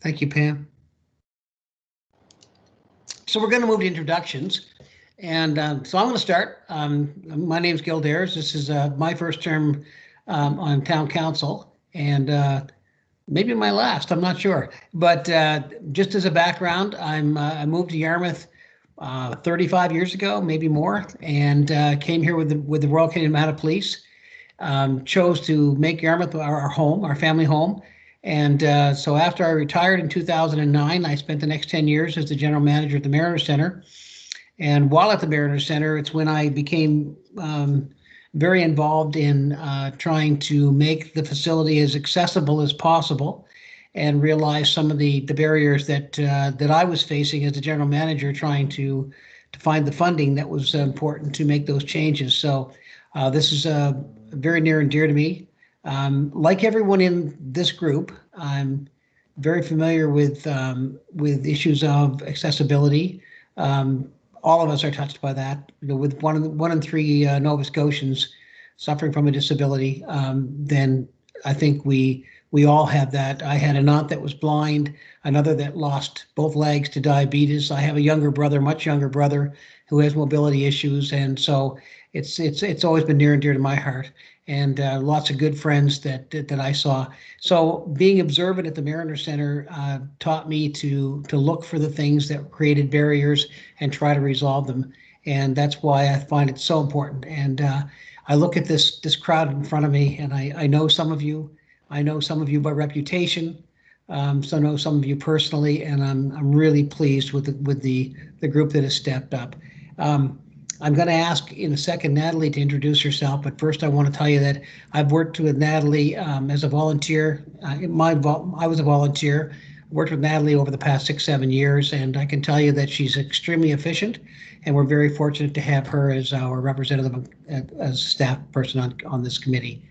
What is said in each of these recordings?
Thank you, Pam. So we're going to move to introductions. And so I'm going to start. My name is Gil Dares. This is my first term on town council, and maybe my last, I'm not sure. But just as a background, I moved to Yarmouth 35 years ago, maybe more, and came here with the Royal Canadian Mounted Police. Chose to make Yarmouth our home, our family home. And so after I retired in 2009, I spent the next 10 years as the general manager at the Mariner Center. And while at the Mariner Center, it's when I became very involved in trying to make the facility as accessible as possible, and realized some of the barriers that I was facing as the general manager, trying to find the funding that was important to make those changes. So this is very near and dear to me. Like everyone in this group, I'm very familiar with issues of accessibility. All of us are touched by that. You know, with one in three Nova Scotians suffering from a disability, then I think we all have that. I had an aunt that was blind, another that lost both legs to diabetes. I have a younger brother, much younger brother, who has mobility issues, and so it's always been near and dear to my heart. And lots of good friends that I saw. So being observant at the Mariner Center taught me to look for the things that created barriers and try to resolve them. And that's why I find it so important. And I look at this crowd in front of me, and I know some of you. I know some of you by reputation. So I know some of you personally, and I'm really pleased with the group that has stepped up. I'm going to ask in a second Natalie to introduce herself, but first I want to tell you that I've worked with Natalie as a volunteer. I was a volunteer, worked with Natalie over the past 6-7 years, and I can tell you that she's extremely efficient, and we're very fortunate to have her as our representative, as a staff person on this committee.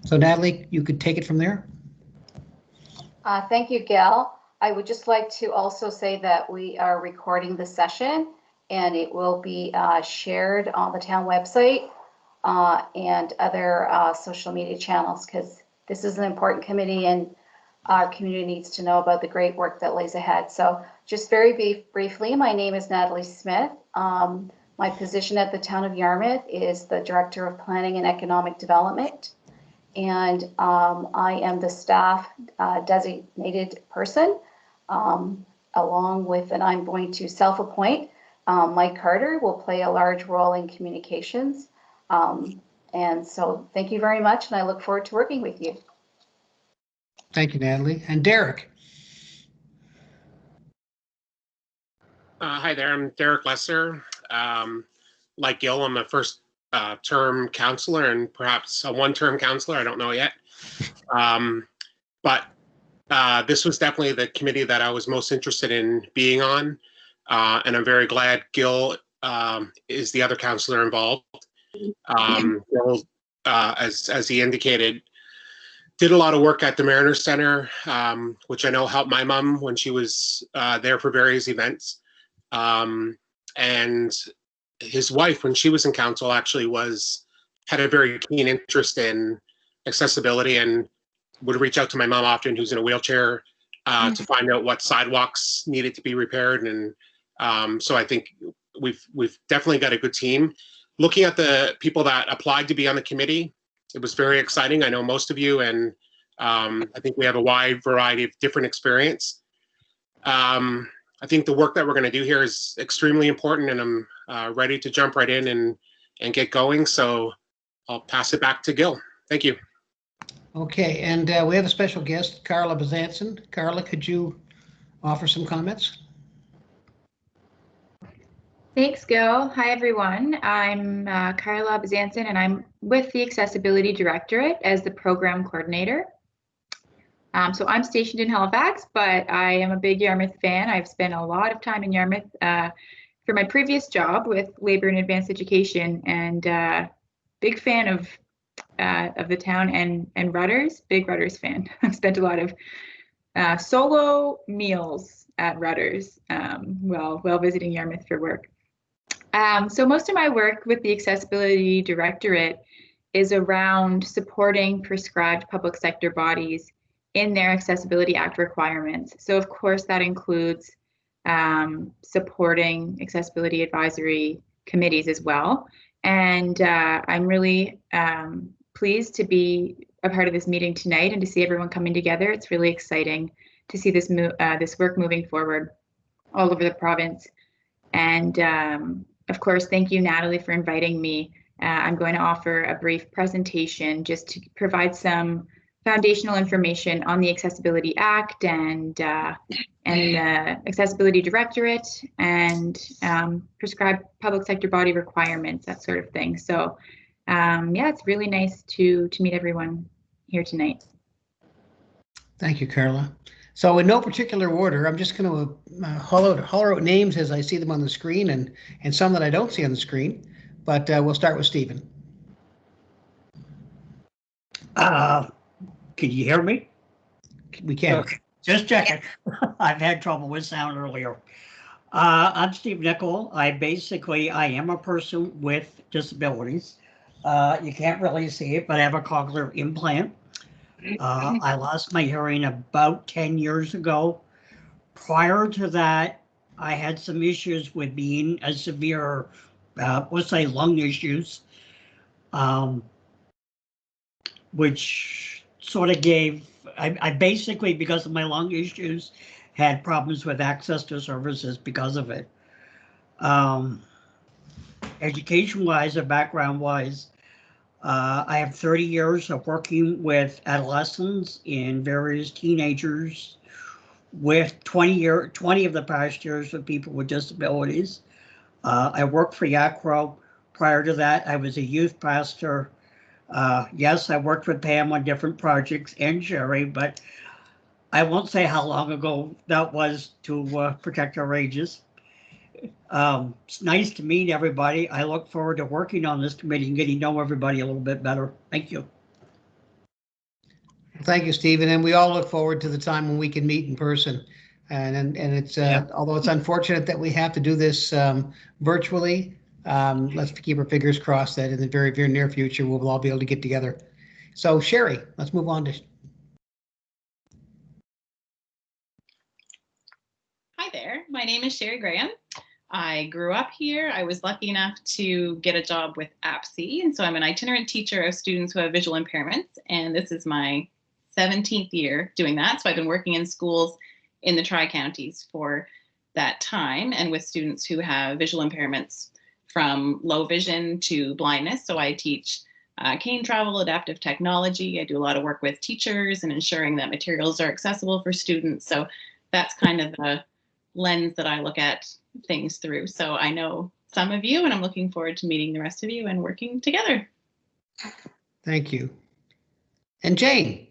So Natalie, you could take it from there. Thank you, Gil. I would just like to also say that we are recording the session, and it will be shared on the town website and other social media channels, because this is an important committee and our community needs to know about the great work that lays ahead. So just very briefly, my name is Natalie Smith. My position at the Town of Yarmouth is the Director of Planning and Economic Development. And I am the staff designated person, along with, and I'm going to self-appoint, Mike Carter will play a large role in communications. And so thank you very much, and I look forward to working with you. Thank you, Natalie. And Derek. Hi there, I'm Derek Lesser. Like Gil, I'm a first term counselor and perhaps a one-term counselor, I don't know yet. But this was definitely the committee that I was most interested in being on. And I'm very glad Gil is the other counselor involved. Gil, as he indicated, did a lot of work at the Mariner Center, which I know helped my mom when she was there for various events. And his wife, when she was in council, actually had a very keen interest in accessibility and would reach out to my mom often, who's in a wheelchair, to find out what sidewalks needed to be repaired. And so I think we've definitely got a good team. Looking at the people that applied to be on the committee, it was very exciting. I know most of you, and I think we have a wide variety of different experience. I think the work that we're going to do here is extremely important, and I'm ready to jump right in and get going. So I'll pass it back to Gil. Thank you. Okay, and we have a special guest, Carla Bazanson. Carla, could you offer some comments? Thanks, Gil. Hi, everyone. I'm Carla Bazanson, and I'm with the Accessibility Directorate as the Program Coordinator. So I'm stationed in Halifax, but I am a big Yarmouth fan. I've spent a lot of time in Yarmouth for my previous job with Labor and Advanced Education, and big fan of the town and Rudders, big Rudders fan. I've spent a lot of solo meals at Rudders while visiting Yarmouth for work. So most of my work with the Accessibility Directorate is around supporting prescribed public sector bodies in their Accessibility Act requirements. So of course that includes supporting accessibility advisory committees as well. And I'm really pleased to be a part of this meeting tonight and to see everyone coming together. It's really exciting to see this this work moving forward all over the province. And of course, thank you, Natalie, for inviting me. I'm going to offer a brief presentation just to provide some foundational information on the Accessibility Act and the Accessibility Directorate and prescribed public sector body requirements, that sort of thing. So yeah, it's really nice to meet everyone here tonight. Thank you, Carla. So in no particular order, I'm just going to holler out names as I see them on the screen and some that I don't see on the screen. But we'll start with Stephen. Can you hear me? We can. Okay. Just checking. I've had trouble with sound earlier. I'm Steve Nickel. I am a person with disabilities. You can't really see it, but I have a cochlear implant. I lost my hearing about 10 years ago. Prior to that, I had some issues with being a severe, let's say, lung issues, which sort of gave, I basically, because of my lung issues, had problems with access to services because of it. Education-wise or background-wise, I have 30 years of working with adolescents and various teenagers, with 20 of the past years with people with disabilities. I worked for YACRO. Prior to that, I was a youth pastor. Yes, I worked with Pam on different projects and Sherry, but I won't say how long ago that was to protect our ages. It's nice to meet everybody. I look forward to working on this committee and getting to know everybody a little bit better. Thank you. Thank you, Stephen. And we all look forward to the time when we can meet in person. And it's although it's unfortunate that we have to do this virtually, let's keep our fingers crossed that in the very, very near future, we'll all be able to get together. So Sherry, let's move on to. Hi there, my name is Sherry Graham. I grew up here. I was lucky enough to get a job with APSI, and so I'm an itinerant teacher of students who have visual impairments, and this is my 17th year doing that. So I've been working in schools in the Tri-Counties for that time and with students who have visual impairments from low vision to blindness. So I teach cane travel, adaptive technology. I do a lot of work with teachers and ensuring that materials are accessible for students. So that's kind of the lens that I look at things through. So I know some of you, and I'm looking forward to meeting the rest of you and working together. Thank you. And Jane.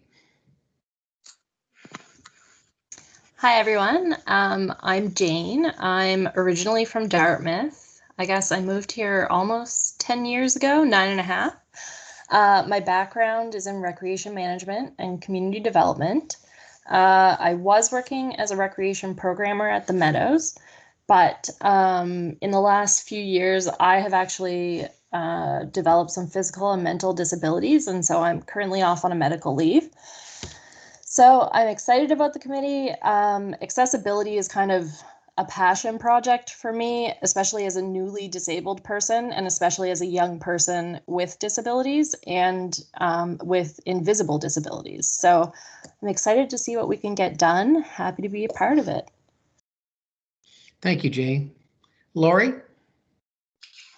Hi, everyone. I'm Jane. I'm originally from Dartmouth. I guess I moved here almost 10 years ago, 9.5. My background is in recreation management and community development. I was working as a recreation programmer at the Meadows, but in the last few years, I have actually developed some physical and mental disabilities, and so I'm currently off on a medical leave. So I'm excited about the committee. Accessibility is kind of a passion project for me, especially as a newly disabled person and especially as a young person with disabilities and with invisible disabilities. So I'm excited to see what we can get done. Happy to be a part of it. Thank you, Jane. Lori?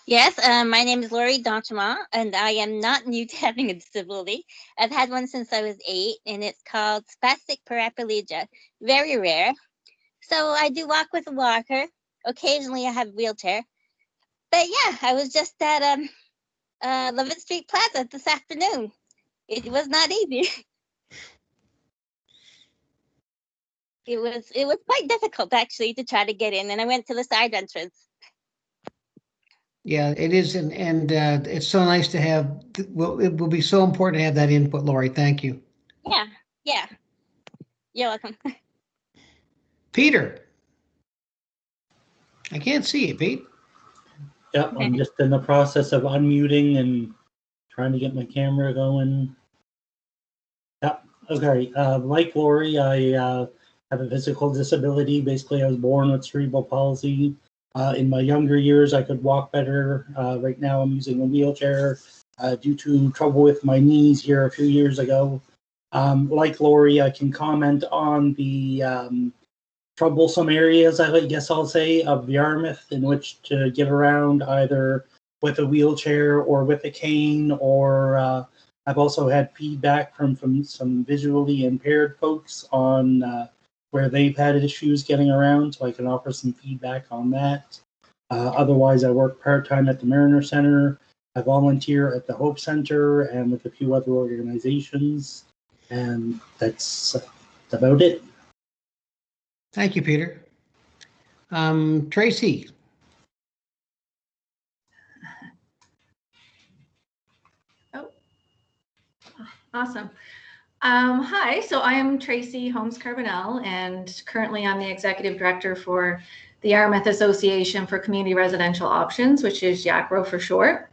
Yes, my name is Lori Donchema, and I am not new to having a disability. I've had one since I was 8, and it's called spastic paraplegia. Very rare. So I do walk with a walker. Occasionally I have a wheelchair. But yeah, I was just at Levitt Street Plaza this afternoon. It was not easy. It was quite difficult actually to try to get in, and I went to the side entrance. Yeah, it is, and it's so nice to have. Well, it will be so important to have that input, Lori. Thank you. Yeah. You're welcome. Peter, I can't see you, Pete. Yep, I'm just in the process of unmuting and trying to get my camera going. Yep, Okay, like Lori, I have a physical disability. Basically, I was born with cerebral palsy. In my younger years, I could walk better. Right now, I'm using a wheelchair due to trouble with my knees here a few years ago. Like Lori, I can comment on the troublesome areas, I guess I'll say, of Yarmouth in which to get around either with a wheelchair or with a cane, or I've also had feedback from some visually impaired folks on where they've had issues getting around, so I can offer some feedback on that. Otherwise, I work part-time at the Mariner Center. I volunteer at the Hope Center and with a few other organizations, and that's about it. Thank you, Peter. Tracy. Oh, awesome. Hi, so I am Tracy Holmes Carbonell, and currently I'm the executive director for the Yarmouth Association for Community Residential Options, which is YACRO for short.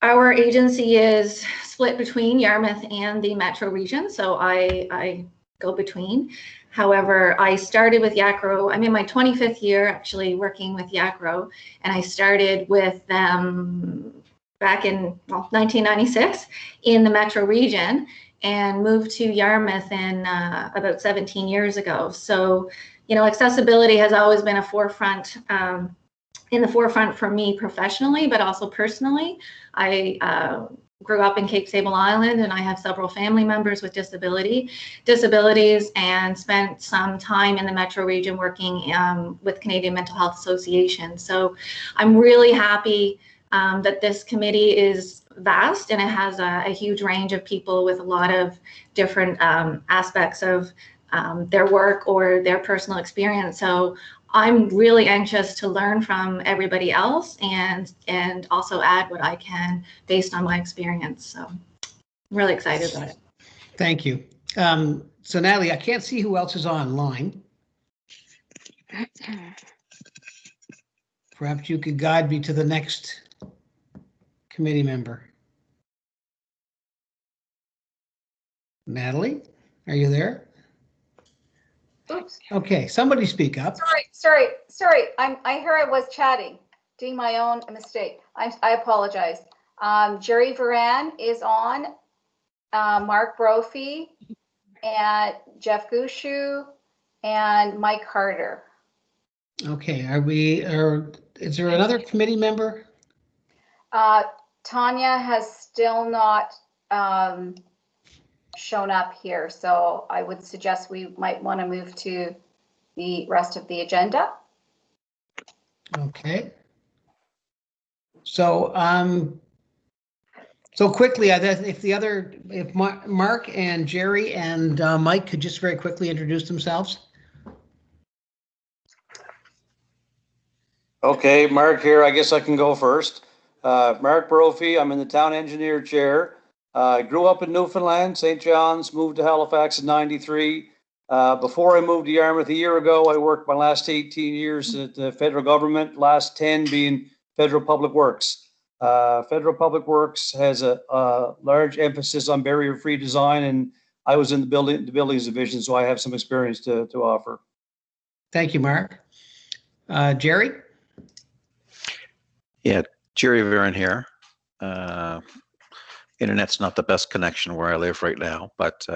Our agency is split between Yarmouth and the metro region, so I go between. However, I started with YACRO. I'm in my 25th year actually working with YACRO, and I started with them back in 1996 in the metro region and moved to Yarmouth in about 17 years ago. So, you know, accessibility has always been a forefront, in the forefront for me professionally, but also personally. I grew up in Cape Sable Island, and I have several family members with disabilities, and spent some time in the metro region working with Canadian Mental Health Association. So I'm really happy that this committee is vast, and it has a huge range of people with a lot of different aspects of their work or their personal experience. So I'm really anxious to learn from everybody else and also add what I can based on my experience. So I'm really excited about it. Thank you. So Natalie, I can't see who else is online. Perhaps you could guide me to the next committee member. Natalie, are you there? Oops. Okay, somebody speak up. Sorry. I hear I was chatting, doing my own mistake. I apologize. Jerry Varan is on, Mark Brophy, and Jeff Gushu, and Mike Carter. Okay, is there another committee member? Tanya has still not shown up here, so I would suggest we might want to move to the rest of the agenda. Okay. So so quickly, if Mark and Jerry and Mike could just very quickly introduce themselves. Okay, Mark here. I guess I can go first. Mark Brophy. I'm in the town engineer chair. I grew up in Newfoundland, St. John's, moved to Halifax in '93. Before I moved to Yarmouth a year ago, I worked my last 18 years at the federal government, last 10 being Federal Public Works. Federal Public Works has a large emphasis on barrier-free design, and I was in the buildings division, so I have some experience to offer. Thank you, Mark. Jerry? Yeah, Jerry Varan here. Internet's not the best connection where I live right now, but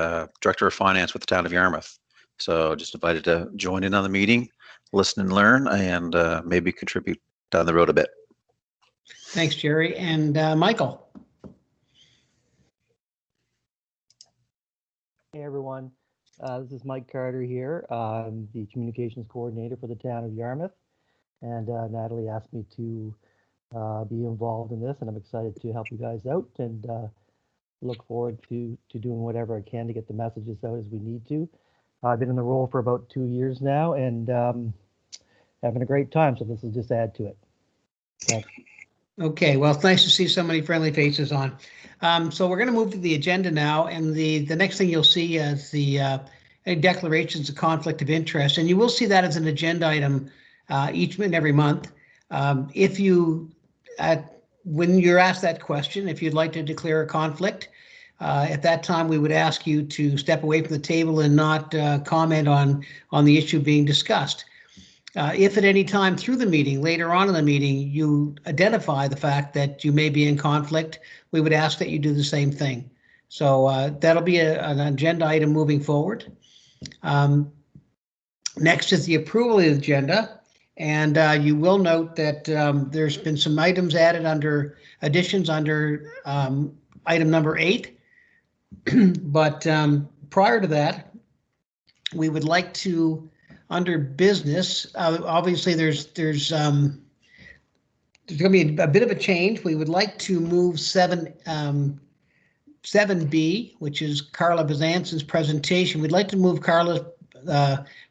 Director of Finance with the Town of Yarmouth. So just invited to join in on the meeting, listen and learn, and maybe contribute down the road a bit. Thanks, Jerry. And Michael? Hey, everyone. This is Mike Carter here. I'm the Communications Coordinator for the Town of Yarmouth. And Natalie asked me to be involved in this, and I'm excited to help you guys out, and look forward to doing whatever I can to get the messages out as we need to. I've been in the role for about 2 years now, and having a great time, so this will just add to it. Thanks. Okay, well, it's nice to see so many friendly faces on. So we're going to move to the agenda now, and the next thing you'll see is the declarations of conflict of interest, and you will see that as an agenda item each and every month. If you, when you're asked that question, if you'd like to declare a conflict, At that time, we would ask you to step away from the table and not comment on the issue being discussed. If at any time through the meeting, later on in the meeting, you identify the fact that you may be in conflict, we would ask that you do the same thing. So that'll be an agenda item moving forward. Next is the approval of the agenda. And you will note that there's been some items added under additions under item number 8. But prior to that, we would like to, under business, obviously there's going to be a bit of a change. We would like to move 7B, which is Carla Bezanson's presentation. We'd like to move Carla's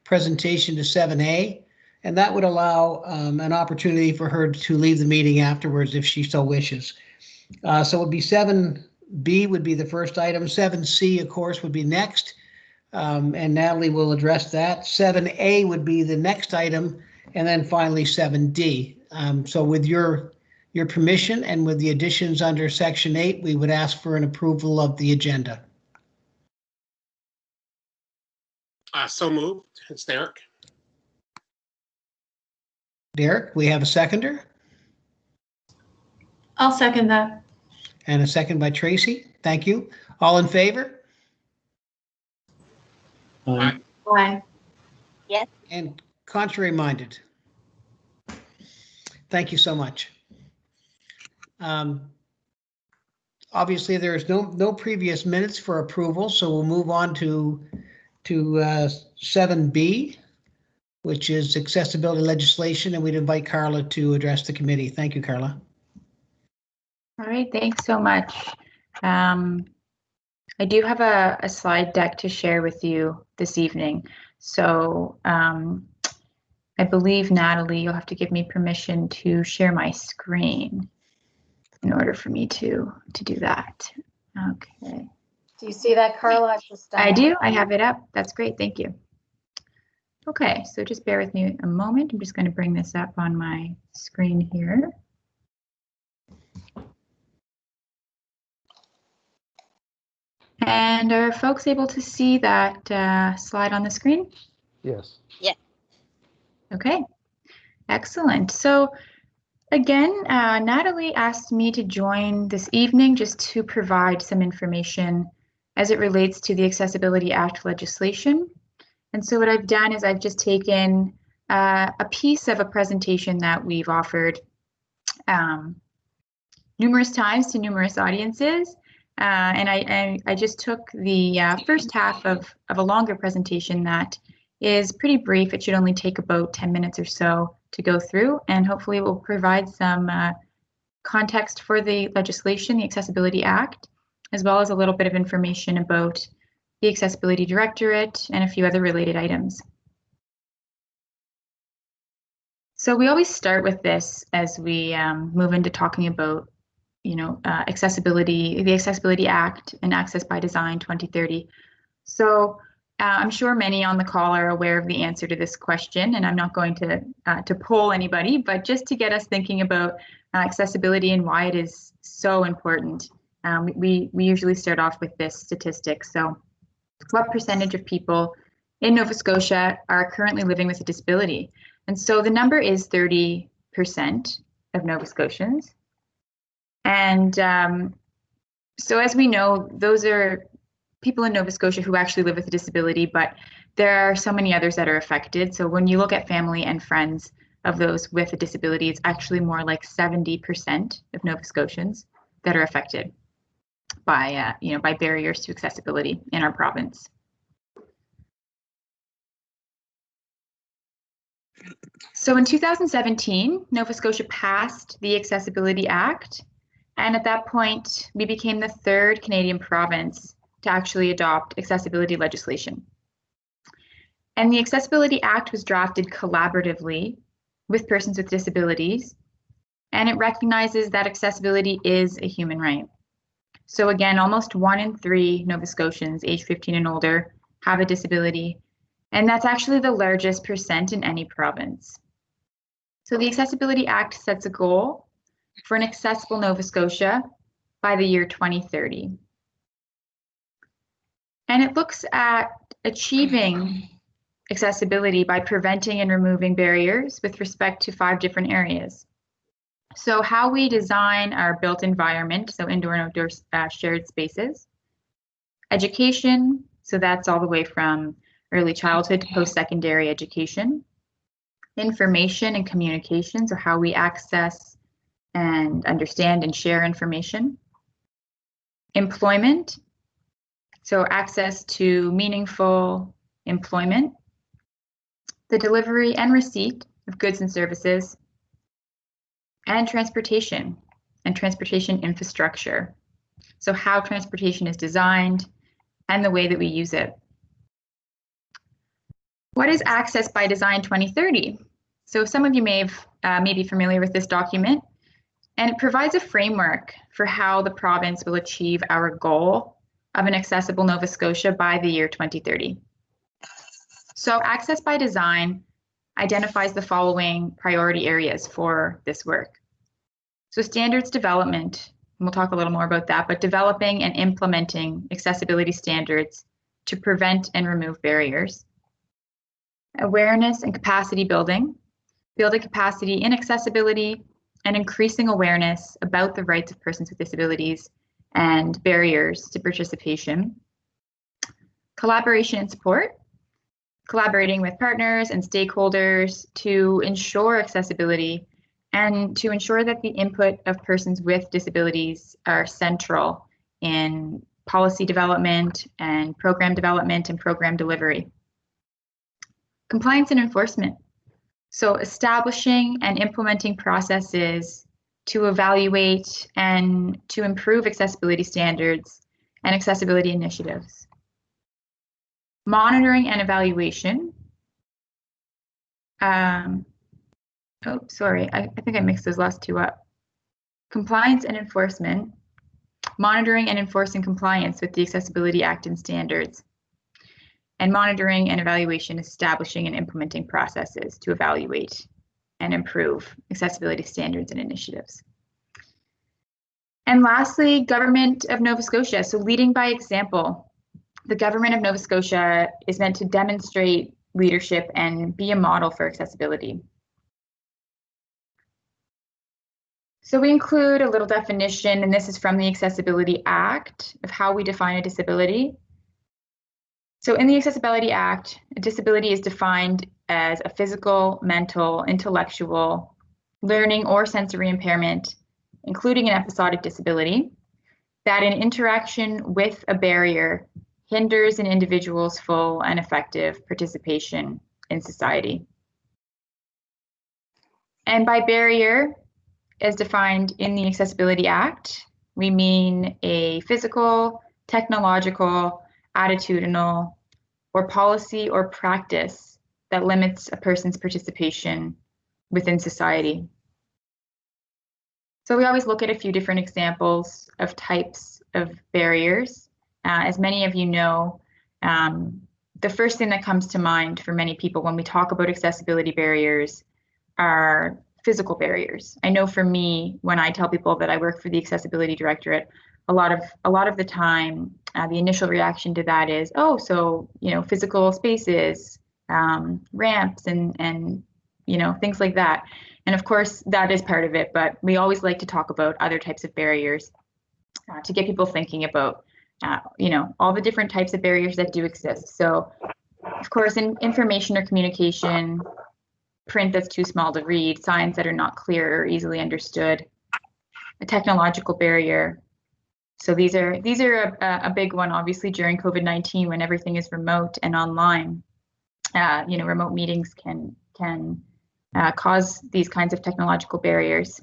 presentation to 7A, and that would allow an opportunity for her to leave the meeting afterwards if she so wishes. So it would be 7B would be the first item. 7C, of course, would be next. And Natalie will address that. 7A would be the next item, and then finally 7D. So with your permission and with the additions under section 8, we would ask for an approval of the agenda. So moved. It's Derek. Derek, we have a seconder? I'll second that. And a second by Tracy. Thank you. All in favor? Aye. Aye. Yes. And contrary minded? Thank you so much. Obviously, there is no previous minutes for approval, so we'll move on to 7B, which is accessibility legislation, and we'd invite Carla to address the committee. Thank you, Carla. All right, thanks so much. I do have a slide deck to share with you this evening. So I believe, Natalie, you'll have to give me permission to share my screen in order for me to do that. Okay. Do you see that, Carla? I do. I have it up. That's great. Thank you. Okay, so just bear with me a moment. I'm just going to bring this up on my screen here. And are folks able to see that slide on the screen? Yes. Yeah. Okay, excellent. So again, Natalie asked me to join this evening just to provide some information as it relates to the Accessibility Act legislation. And so what I've done is I've just taken a piece of a presentation that we've offered numerous times to numerous audiences. And I just took the first half of a longer presentation that is pretty brief. It should only take about 10 minutes or so to go through, and hopefully it will provide some context for the legislation, the Accessibility Act, as well as a little bit of information about the Accessibility Directorate and a few other related items. So we always start with this as we move into talking about accessibility, the Accessibility Act and Access by Design 2030. So I'm sure many on the call are aware of the answer to this question, and I'm not going to poll anybody, but just to get us thinking about accessibility and why it is so important. We usually start off with this statistic. So what percentage of people in Nova Scotia are currently living with a disability? And so the number is 30% of Nova Scotians. And so as we know, those are people in Nova Scotia who actually live with a disability, but there are so many others that are affected. So when you look at family and friends of those with a disability, it's actually more like 70% of Nova Scotians that are affected by, by barriers to accessibility in our province. So in 2017, Nova Scotia passed the Accessibility Act. And at that point, we became the third Canadian province to actually adopt accessibility legislation. And the Accessibility Act was drafted collaboratively with persons with disabilities, and it recognizes that accessibility is a human right. So again, almost 1 in 3 Nova Scotians age 15 and older have a disability, and that's actually the largest percent in any province. So the Accessibility Act sets a goal for an accessible Nova Scotia by the year 2030. And it looks at achieving accessibility by preventing and removing barriers with respect to 5 different areas. So how we design our built environment, so indoor and outdoor shared spaces. Education, so that's all the way from early childhood to post-secondary education. Information and communication, so how we access and understand and share information. Employment, so access to meaningful employment. The delivery and receipt of goods and services. And transportation and transportation infrastructure. So how transportation is designed and the way that we use it. What is Access by Design 2030? So some of you may be familiar with this document, and it provides a framework for how the province will achieve our goal of an accessible Nova Scotia by the year 2030. So Access by Design identifies the following priority areas for this work. So standards development, and we'll talk a little more about that, but developing and implementing accessibility standards to prevent and remove barriers. Awareness and capacity building, building capacity in accessibility and increasing awareness about the rights of persons with disabilities and barriers to participation. Collaboration and support, collaborating with partners and stakeholders to ensure accessibility and to ensure that the input of persons with disabilities are central in policy development and program delivery. Compliance and enforcement. So establishing and implementing processes to evaluate and to improve accessibility standards and accessibility initiatives. Monitoring and evaluation. Oh, sorry, I think I mixed those last 2 up. Compliance and enforcement, monitoring and enforcing compliance with the Accessibility Act and standards, and monitoring and evaluation, establishing and implementing processes to evaluate and improve accessibility standards and initiatives. And lastly, Government of Nova Scotia, so leading by example. The Government of Nova Scotia is meant to demonstrate leadership and be a model for accessibility. So we include a little definition, and this is from the Accessibility Act, of how we define a disability. So in the Accessibility Act, a disability is defined as a physical, mental, intellectual, learning, or sensory impairment, including an episodic disability, that in interaction with a barrier hinders an individual's full and effective participation in society. And by barrier, as defined in the Accessibility Act, we mean a physical, technological, attitudinal, or policy or practice that limits a person's participation within society. So we always look at a few different examples of types of barriers. As many of you know, the first thing that comes to mind for many people when we talk about accessibility barriers are physical barriers. I know for me, when I tell people that I work for the Accessibility Directorate, a lot of the time, the initial reaction to that is, oh, so physical spaces, ramps, and things like that. And of course, that is part of it, but we always like to talk about other types of barriers to get people thinking about, all the different types of barriers that do exist. So, of course, in information or communication, print that's too small to read, signs that are not clear or easily understood, a technological barrier. So these are a big one, obviously, during COVID-19 when everything is remote and online. Remote meetings can cause these kinds of technological barriers.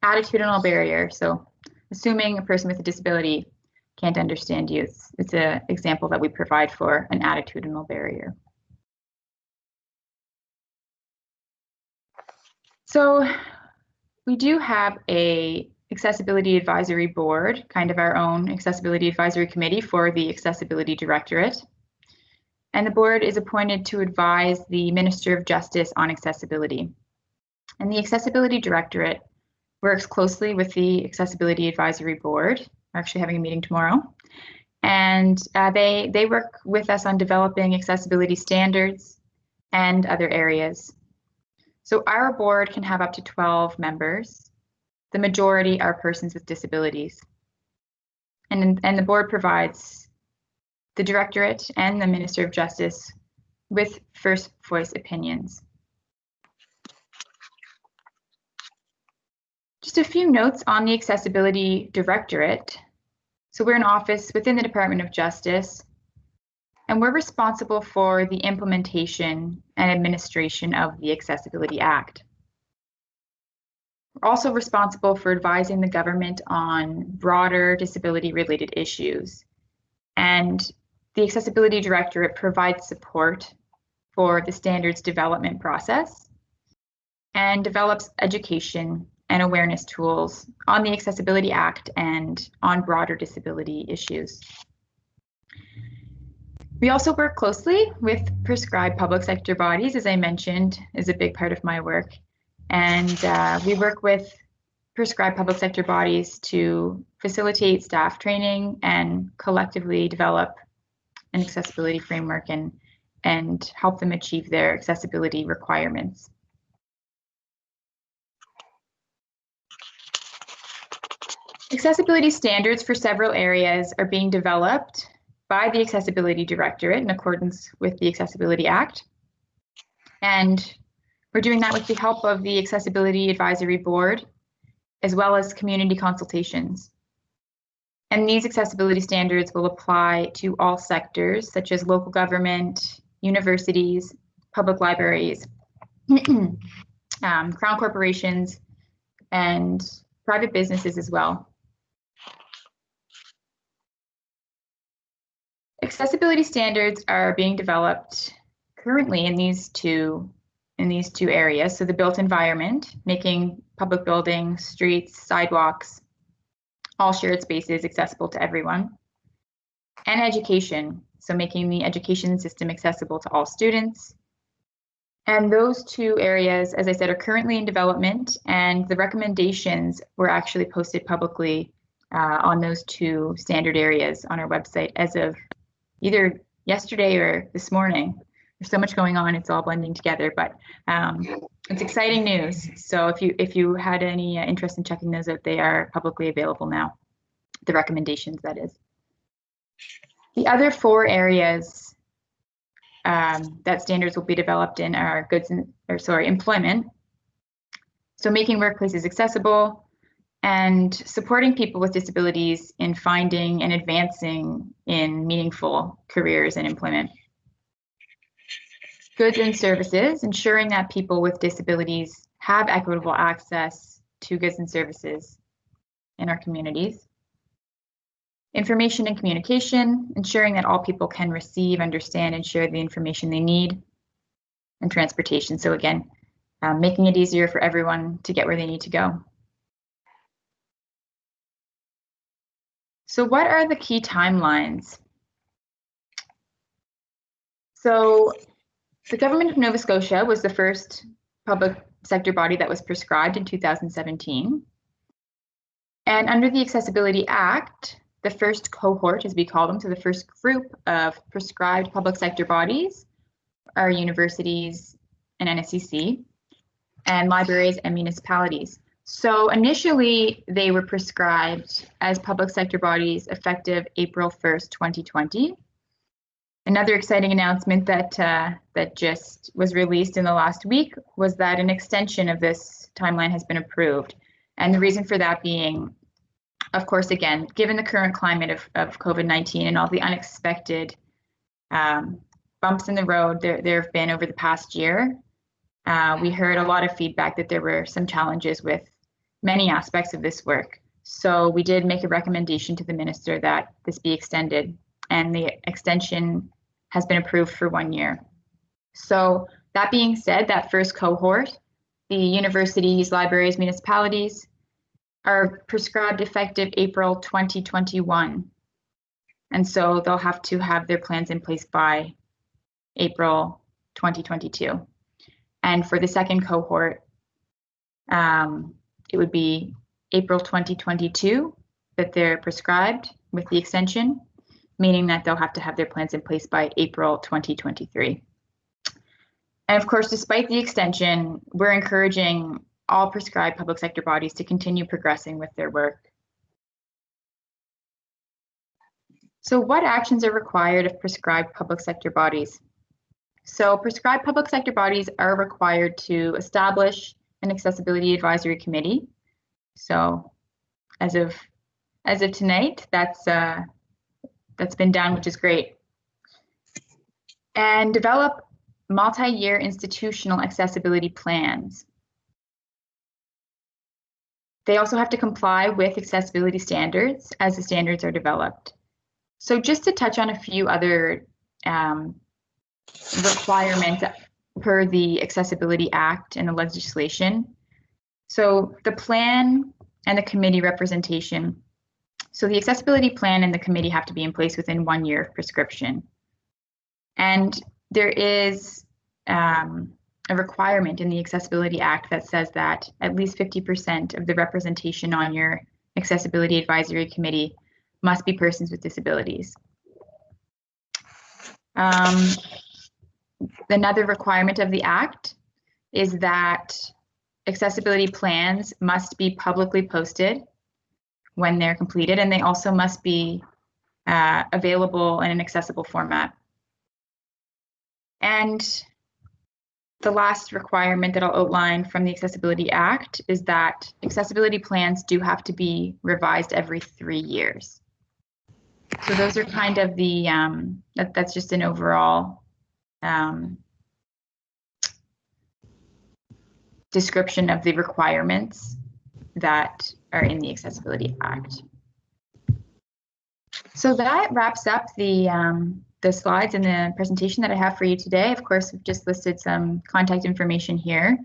Attitudinal barrier, so assuming a person with a disability can't understand you, it's an example that we provide for an attitudinal barrier. So we do have a Accessibility Advisory Board, kind of our own Accessibility Advisory Committee for the Accessibility Directorate. And the board is appointed to advise the Minister of Justice on accessibility. And the Accessibility Directorate works closely with the Accessibility Advisory Board. We're actually having a meeting tomorrow. And they work with us on developing accessibility standards and other areas. So our board can have up to 12 members. The majority are persons with disabilities. And the board provides the Directorate and the Minister of Justice with first voice opinions. Just a few notes on the Accessibility Directorate. So we're an office within the Department of Justice, and we're responsible for the implementation and administration of the Accessibility Act. We're also responsible for advising the government on broader disability-related issues. And the Accessibility Directorate provides support for the standards development process and develops education and awareness tools on the Accessibility Act and on broader disability issues. We also work closely with prescribed public sector bodies, as I mentioned, is a big part of my work. And we work with prescribed public sector bodies to facilitate staff training and collectively develop an accessibility framework and help them achieve their accessibility requirements. Accessibility standards for several areas are being developed by the Accessibility Directorate in accordance with the Accessibility Act. And we're doing that with the help of the Accessibility Advisory Board, as well as community consultations. And these accessibility standards will apply to all sectors, such as local government, universities, public libraries, crown corporations, and private businesses as well. Accessibility standards are being developed currently in these two areas. So the built environment, making public buildings, streets, sidewalks, all shared spaces accessible to everyone. And education, so making the education system accessible to all students. And those two areas, as I said, are currently in development, and the recommendations were actually posted publicly on those two standard areas on our website as of either yesterday or this morning. There's so much going on, it's all blending together, but it's exciting news. So if you had any interest in checking those out, they are publicly available now, the recommendations, that is. The other 4 areas that standards will be developed in are employment. So making workplaces accessible and supporting people with disabilities in finding and advancing in meaningful careers and employment. Goods and services, ensuring that people with disabilities have equitable access to goods and services in our communities. Information and communication, ensuring that all people can receive, understand, and share the information they need. And transportation, so again, making it easier for everyone to get where they need to go. So what are the key timelines? So the Government of Nova Scotia was the first public sector body that was prescribed in 2017. And under the Accessibility Act, the first cohort, as we call them, so the first group of prescribed public sector bodies are universities and NSCC, and libraries and municipalities. So initially, they were prescribed as public sector bodies effective April 1st, 2020. Another exciting announcement that just was released in the last week was that an extension of this timeline has been approved. And the reason for that being, of course, again, given the current climate of COVID-19 and all the unexpected bumps in the road there have been over the past year, we heard a lot of feedback that there were some challenges with many aspects of this work. So we did make a recommendation to the minister that this be extended, and the extension has been approved for 1 year. So that being said, that first cohort, the universities, libraries, municipalities, are prescribed effective April 2021. And so they'll have to have their plans in place by April 2022. And for the second cohort, it would be April 2022 that they're prescribed with the extension. meaning that they'll have to have their plans in place by April 2023. And of course, despite the extension, we're encouraging all prescribed public sector bodies to continue progressing with their work. So what actions are required of prescribed public sector bodies? So prescribed public sector bodies are required to establish an accessibility advisory committee. So as of tonight, that's been done, which is great. And develop multi-year institutional accessibility plans. They also have to comply with accessibility standards as the standards are developed. So just to touch on a few other requirements per the Accessibility Act and the legislation. So the plan and the committee representation. So the accessibility plan and the committee have to be in place within 1 year of prescription. And there is a requirement in the Accessibility Act that says that at least 50% of the representation on your Accessibility Advisory Committee must be persons with disabilities. Another requirement of the Act is that accessibility plans must be publicly posted when they're completed, and they also must be available in an accessible format. And the last requirement that I'll outline from the Accessibility Act is that accessibility plans do have to be revised every 3 years. So those are kind of the, that's just an overall description of the requirements that are in the Accessibility Act. So that wraps up the slides and the presentation that I have for you today. Of course, we've just listed some contact information here.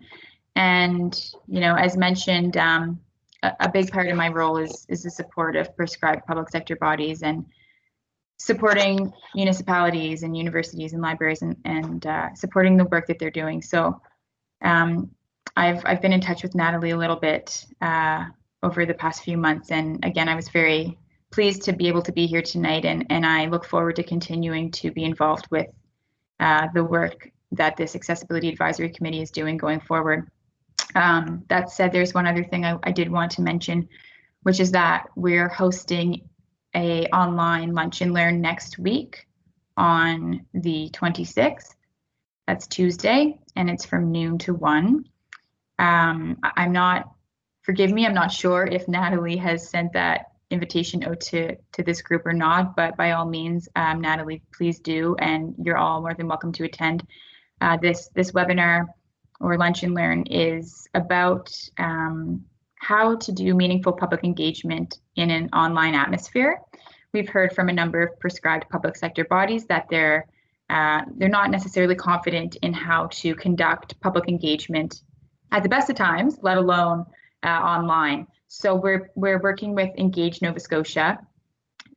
And, you know, as mentioned, a big part of my role is the support of prescribed public sector bodies and supporting municipalities and universities and libraries and supporting the work that they're doing. So I've been in touch with Natalie a little bit over the past few months. And again, I was very pleased to be able to be here tonight, and I look forward to continuing to be involved with the work that this Accessibility Advisory Committee is doing going forward. That said, there's one other thing I did want to mention, which is that we're hosting a online lunch and learn next week on the 26th. That's Tuesday, and it's from noon to 1. Forgive me, I'm not sure if Natalie has sent that invitation out to this group or not, but by all means, Natalie, please do, and you're all more than welcome to attend. This webinar or lunch and learn is about how to do meaningful public engagement in an online atmosphere. We've heard from a number of prescribed public sector bodies that they're not necessarily confident in how to conduct public engagement at the best of times, let alone online. So we're working with Engage Nova Scotia,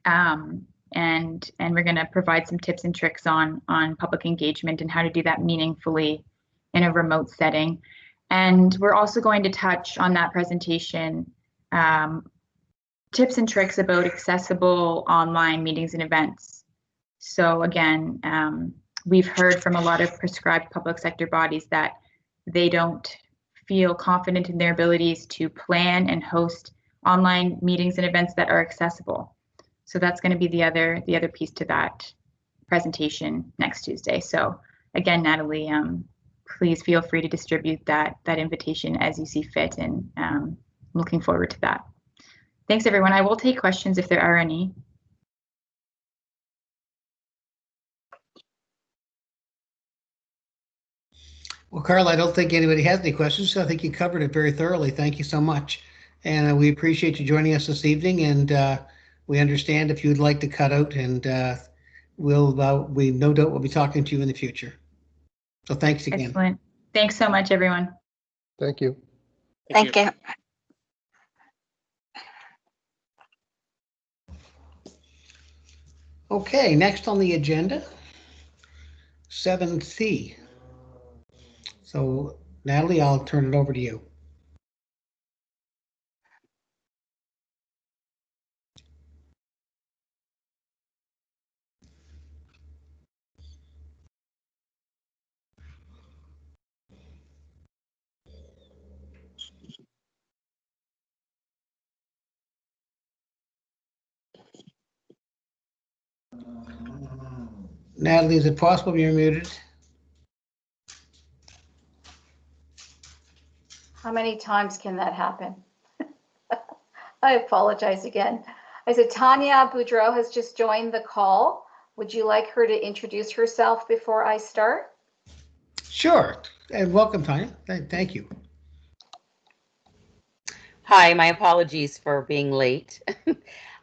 and we're going to provide some tips and tricks on public engagement and how to do that meaningfully in a remote setting. And we're also going to touch on that presentation tips and tricks about accessible online meetings and events. So again, we've heard from a lot of prescribed public sector bodies that they don't feel confident in their abilities to plan and host online meetings and events that are accessible. So that's going to be the other piece to that presentation next Tuesday. So again, Natalie, please feel free to distribute that invitation as you see fit, and I'm looking forward to that. Thanks, everyone. I will take questions if there are any. Well, Carl, I don't think anybody has any questions, so I think you covered it very thoroughly. Thank you so much. And we appreciate you joining us this evening, and we understand if you'd like to cut out, and we no doubt will be talking to you in the future. So thanks again. Excellent. Thanks so much, everyone. Thank you. Thank you. Okay, next on the agenda, 7C. So Natalie, I'll turn it over to you. Natalie, is it possible you're muted? How many times can that happen? I apologize again. I said Tanya Boudreau has just joined the call. Would you like her to introduce herself before I start? Sure, and welcome, Tanya. Thank you. Hi, my apologies for being late.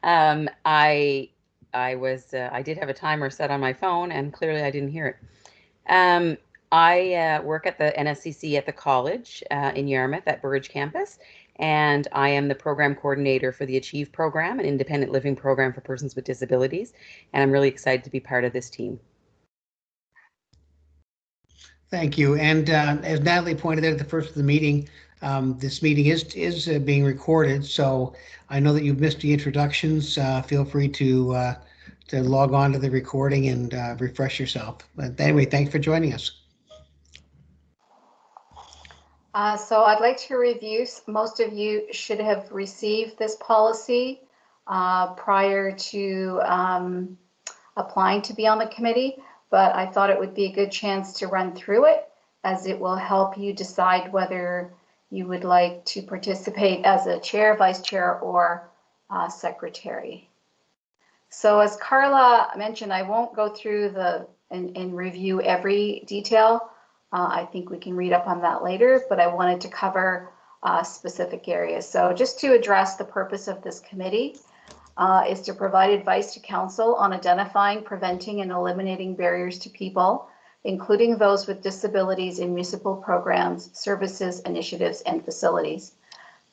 I did have a timer set on my phone, and clearly I didn't hear it. I work at the NSCC at the college in Yarmouth at Burridge campus, and I am the program coordinator for the Achieve program, an independent living program for persons with disabilities, and I'm really excited to be part of this team. Thank you. And as Natalie pointed out at the first of the meeting, this meeting is being recorded, so I know that you've missed the introductions. Feel free to log on to the recording and refresh yourself. But anyway, thanks for joining us. So I'd like to review, most of you should have received this policy prior to applying to be on the committee, but I thought it would be a good chance to run through it, as it will help you decide whether you would like to participate as a chair, vice chair, or secretary. So as Carla mentioned, I won't go through and review every detail. I think we can read up on that later, but I wanted to cover specific areas. So just to address the purpose of this committee is to provide advice to council on identifying, preventing, and eliminating barriers to people, including those with disabilities in municipal programs, services, initiatives, and facilities.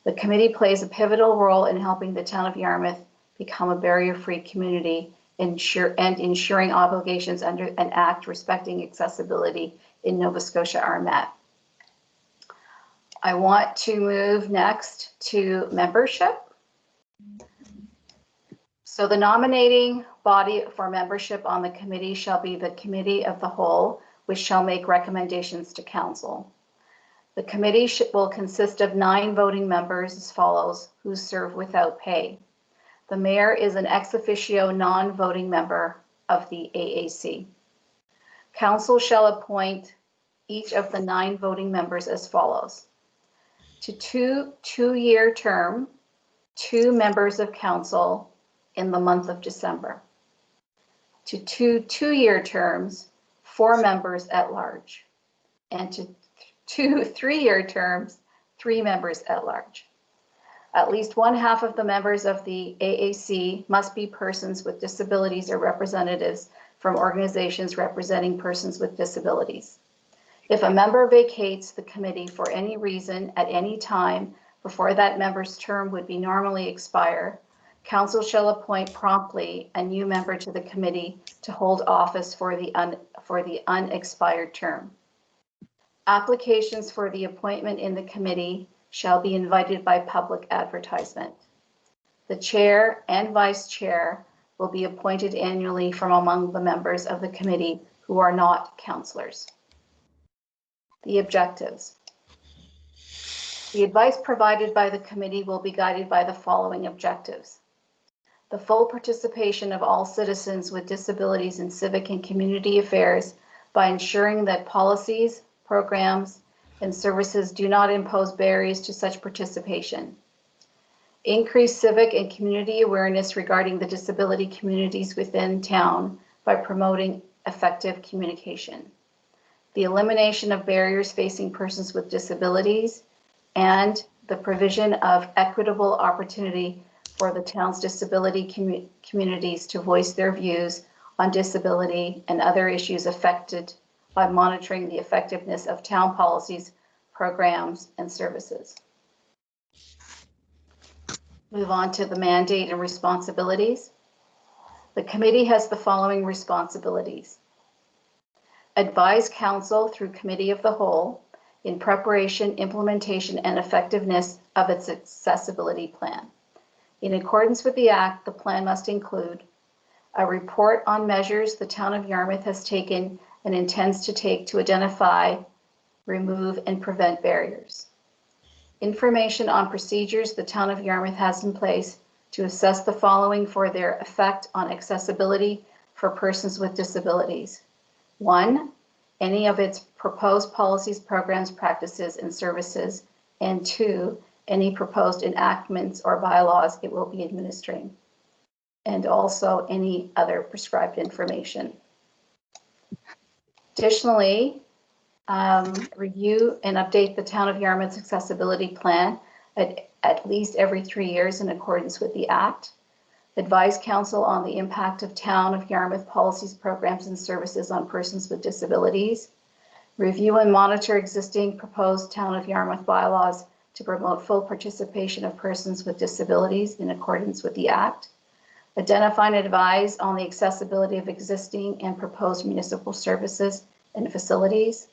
The committee plays a pivotal role in helping the town of Yarmouth become a barrier-free community and ensuring obligations under an act respecting accessibility in Nova Scotia are met. I want to move next to membership. So the nominating body for membership on the committee shall be the Committee of the Whole, which shall make recommendations to council. The committee will consist of 9 voting members as follows, who serve without pay. The mayor is an ex officio non-voting member of the AAC. Council shall appoint each of the 9 voting members as follows. To two-year term, 2 members of council in the month of December. To 2 two-year terms, 4 members at large. And to 2 3-year terms, 3 members at large. At least 1/2 of the members of the AAC must be persons with disabilities or representatives from organizations representing persons with disabilities. If a member vacates the committee for any reason at any time before that member's term would be normally expire, council shall appoint promptly a new member to the committee to hold office for the unexpired term. Applications for the appointment in the committee shall be invited by public advertisement. The chair and vice chair will be appointed annually from among the members of the committee who are not councillors. The objectives. The advice provided by the committee will be guided by the following objectives. The full participation of all citizens with disabilities in civic and community affairs by ensuring that policies, programs, and services do not impose barriers to such participation. Increase civic and community awareness regarding the disability communities within town by promoting effective communication. The elimination of barriers facing persons with disabilities and the provision of equitable opportunity for the town's disability communities to voice their views on disability and other issues affected by monitoring the effectiveness of town policies, programs, and services. Move on to the mandate and responsibilities. The committee has the following responsibilities. Advise council through Committee of the Whole in preparation, implementation, and effectiveness of its accessibility plan. In accordance with the Act, the plan must include a report on measures the Town of Yarmouth has taken and intends to take to identify, remove, and prevent barriers. Information on procedures the Town of Yarmouth has in place to assess the following for their effect on accessibility for persons with disabilities. 1, any of its proposed policies, programs, practices, and services, and 2, any proposed enactments or bylaws it will be administering, and also any other prescribed information. Additionally, review and update the Town of Yarmouth's accessibility plan at least every 3 years in accordance with the Act. Advise Council on the impact of Town of Yarmouth policies, programs, and services on persons with disabilities. Review and monitor existing proposed Town of Yarmouth bylaws to promote full participation of persons with disabilities in accordance with the Act. Identify and advise on the accessibility of existing and proposed municipal services and facilities.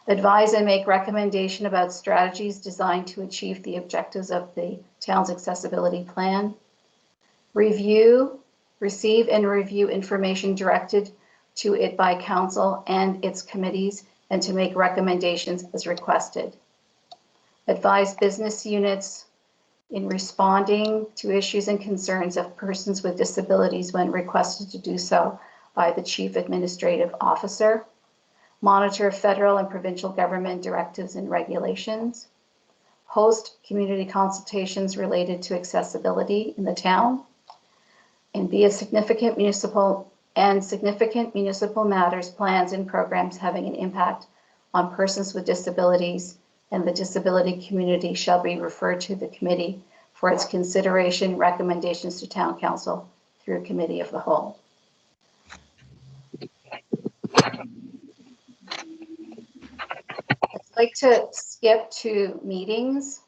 Advise and make recommendation about strategies designed to achieve the objectives of the town's accessibility plan. Review, receive and review information directed to it by council and its committees, and to make recommendations as requested. Advise business units in responding to issues and concerns of persons with disabilities when requested to do so by the Chief Administrative Officer. Monitor federal and provincial government directives and regulations. Host community consultations related to accessibility in the town. And be a significant municipal matters, plans, and programs having an impact on persons with disabilities and the disability community shall be referred to the committee for its consideration, recommendations to town council through committee of the whole. I'd like to skip to meetings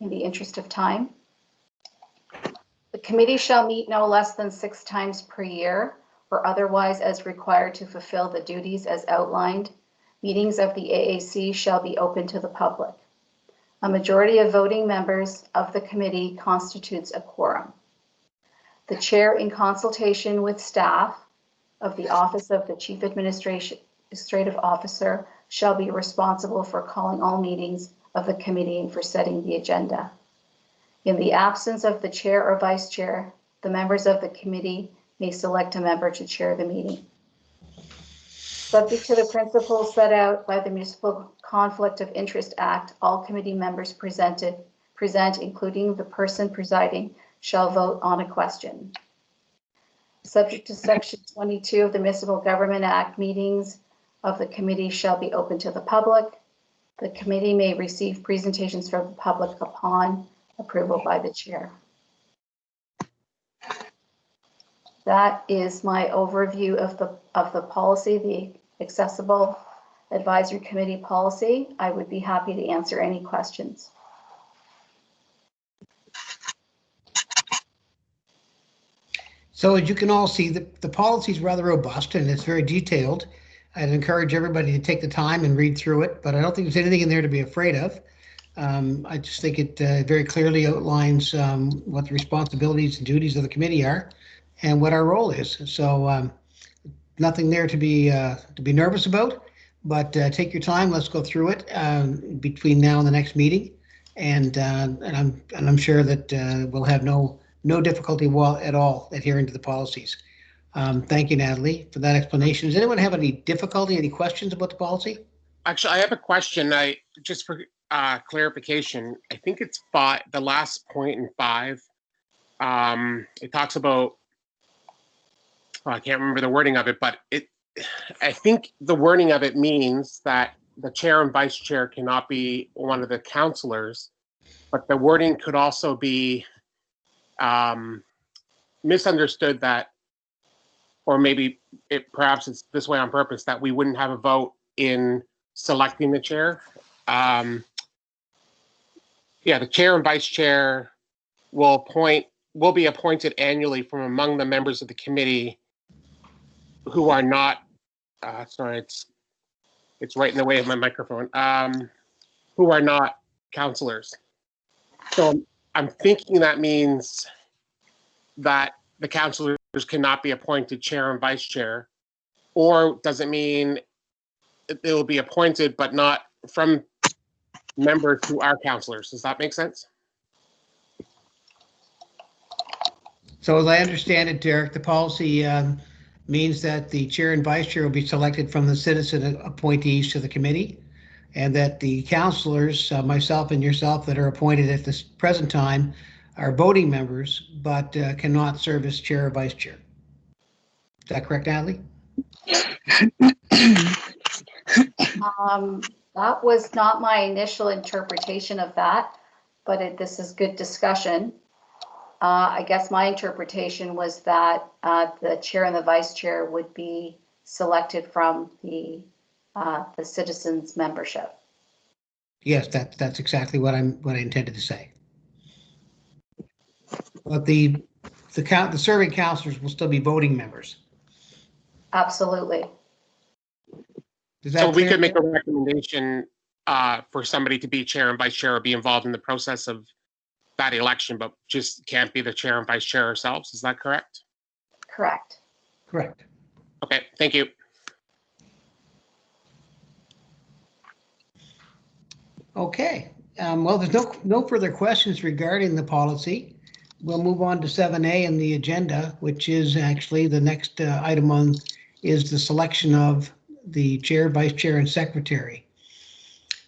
in the interest of time. The committee shall meet no less than 6 times per year or otherwise as required to fulfill the duties as outlined. Meetings of the AAC shall be open to the public. A majority of voting members of the committee constitutes a quorum. The chair, in consultation with staff of the Office of the Chief Administrative Officer, shall be responsible for calling all meetings of the committee and for setting the agenda. In the absence of the chair or vice chair, the members of the committee may select a member to chair the meeting. Subject to the principles set out by the Municipal Conflict of Interest Act, all committee members present, including the person presiding, shall vote on a question. Subject to Section 22 of the Municipal Government Act, meetings of the committee shall be open to the public. The committee may receive presentations from the public upon approval by the chair. That is my overview of the policy, the Accessible Advisory Committee policy. I would be happy to answer any questions. So as you can all see, the policy is rather robust and it's very detailed. I'd encourage everybody to take the time and read through it, but I don't think there's anything in there to be afraid of. I just think it very clearly outlines what the responsibilities and duties of the committee are and what our role is. So nothing there to be nervous about, but take your time. Let's go through it between now and the next meeting, and I'm sure that we'll have no difficulty at all adhering to the policies. Thank you, Natalie, for that explanation. Does anyone have any difficulty, any questions about the policy? Actually, I have a question. Just for clarification, I think it's the last point in 5. It talks about, I can't remember the wording of it, but I think the wording of it means that the chair and vice chair cannot be one of the councillors, but the wording could also be misunderstood that, or maybe perhaps it's this way on purpose, that we wouldn't have a vote in selecting the chair. Yeah, the chair and vice chair will be appointed annually from among the members of the committee who are not, sorry, it's right in the way of my microphone, who are not councillors. So I'm thinking that means that the councillors cannot be appointed chair and vice chair, or does it mean they will be appointed but not from members who are councillors? Does that make sense? So as I understand it, Derek, the policy means that the chair and vice chair will be selected from the citizen appointees to the committee, and that the councillors, myself and yourself, that are appointed at this present time are voting members, but cannot serve as chair or vice chair. Is that correct, Natalie? That was not my initial interpretation of that, but this is good discussion. I guess my interpretation was that the chair and the vice chair would be selected from the citizens' membership. Yes, that's exactly what I intended to say. But the serving councillors will still be voting members. Absolutely. Is that So we clear? could make a recommendation for somebody to be chair and vice chair or be involved in the process of that election, but just can't be the chair and vice chair ourselves. Is that correct? Correct. Correct. Okay, thank you. Okay. Well, there's no further questions regarding the policy. We'll move on to 7A in the agenda, which is actually the next item on is the selection of the chair, vice chair, and secretary.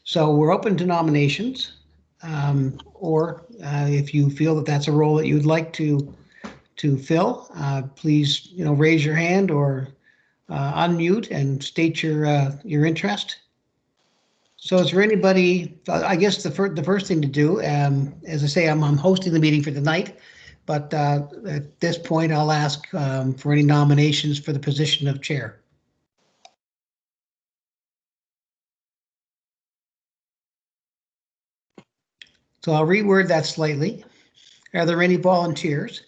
So we're open to nominations, or if you feel that that's a role that you'd like to fill, please raise your hand or unmute and state your interest. So is there anybody, I guess the first thing to do, as I say, I'm hosting the meeting for tonight, but at this point I'll ask for any nominations for the position of chair. So I'll reword that slightly. Are there any volunteers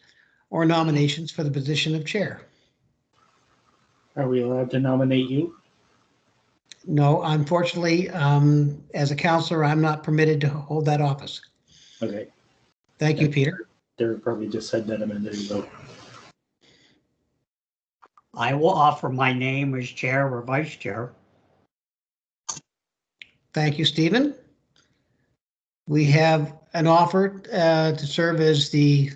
or nominations for the position of chair? Are we allowed to nominate you? No, unfortunately, as a counselor, I'm not permitted to hold that office. Okay. Thank you, Peter. Derek probably just said that a minute ago. I will offer my name as chair or vice chair. Thank you, Stephen. We have an offer to serve as the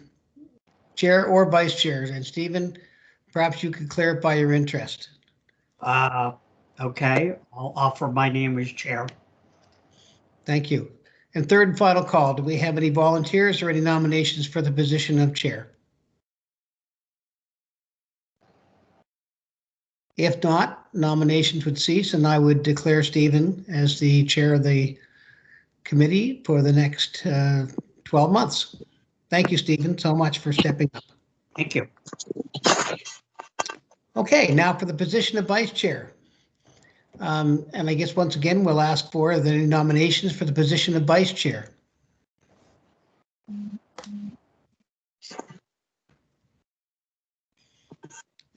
chair or vice chair. And Stephen, perhaps you could clarify your interest. Okay, I'll offer my name as chair. Thank you. And third and final call, do we have any volunteers or any nominations for the position of chair? If not, nominations would cease and I would declare Stephen as the chair of the committee for the next 12 months. Thank you, Stephen, so much for stepping up. Thank you. Okay, now for the position of vice chair. And I guess once again, we'll ask for are there any nominations for the position of vice chair?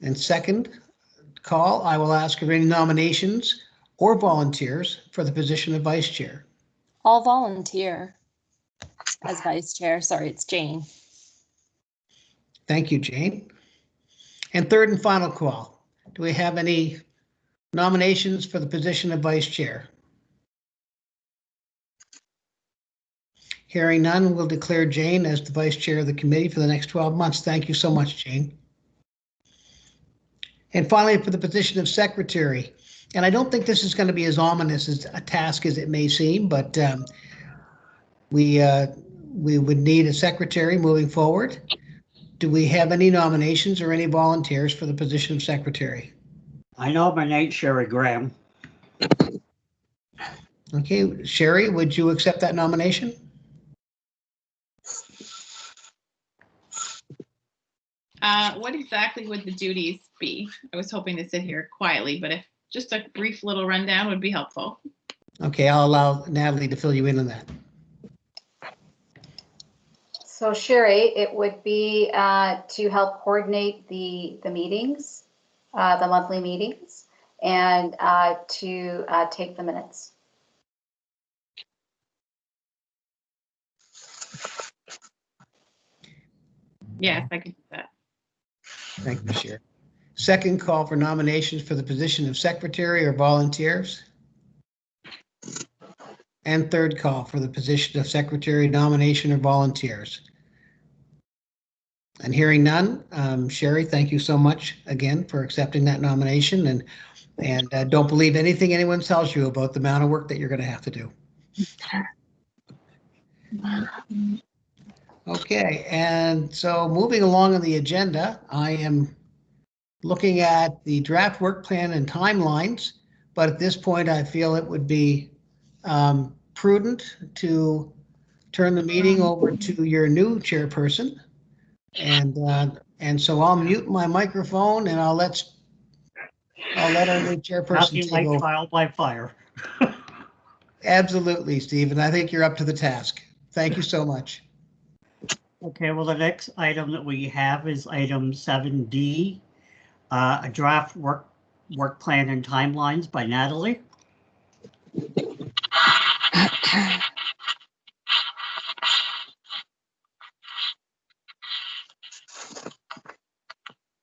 And second call, I will ask are there any nominations or volunteers for the position of vice chair? I'll volunteer as vice chair. Sorry, it's Jane. Thank you, Jane. And third and final call, do we have any nominations for the position of vice chair? Hearing none, we'll declare Jane as the vice chair of the committee for the next 12 months. Thank you so much, Jane. And finally, for the position of secretary, and I don't think this is going to be as ominous as a task as it may seem, but we would need a secretary moving forward. Do we have any nominations or any volunteers for the position of secretary? I nominate Sherry Graham. Okay, Sherry, would you accept that nomination? What exactly would the duties be? I was hoping to sit here quietly, but if just a brief little rundown would be helpful. Okay, I'll allow Natalie to fill you in on that. So Sherry, it would be to help coordinate the meetings, the monthly meetings, and to take the minutes. Yes, I can do that. Thank you, Sherry. Second call for nominations for the position of secretary or volunteers. And third call for the position of secretary, nomination or volunteers. And hearing none, Sherry, thank you so much again for accepting that nomination, and don't believe anything anyone tells you about the amount of work that you're going to have to do. Okay, and so moving along on the agenda, I am looking at the draft work plan and timelines, but at this point, I feel it would be prudent to turn the meeting over to your new chairperson. And so I'll mute my microphone and I'll let our new chairperson Nothing take like over. trial by fire. Absolutely, Stephen. I think you're up to the task. Thank you so much. Okay, well, the next item that we have is item 7D, a draft work plan and timelines by Natalie.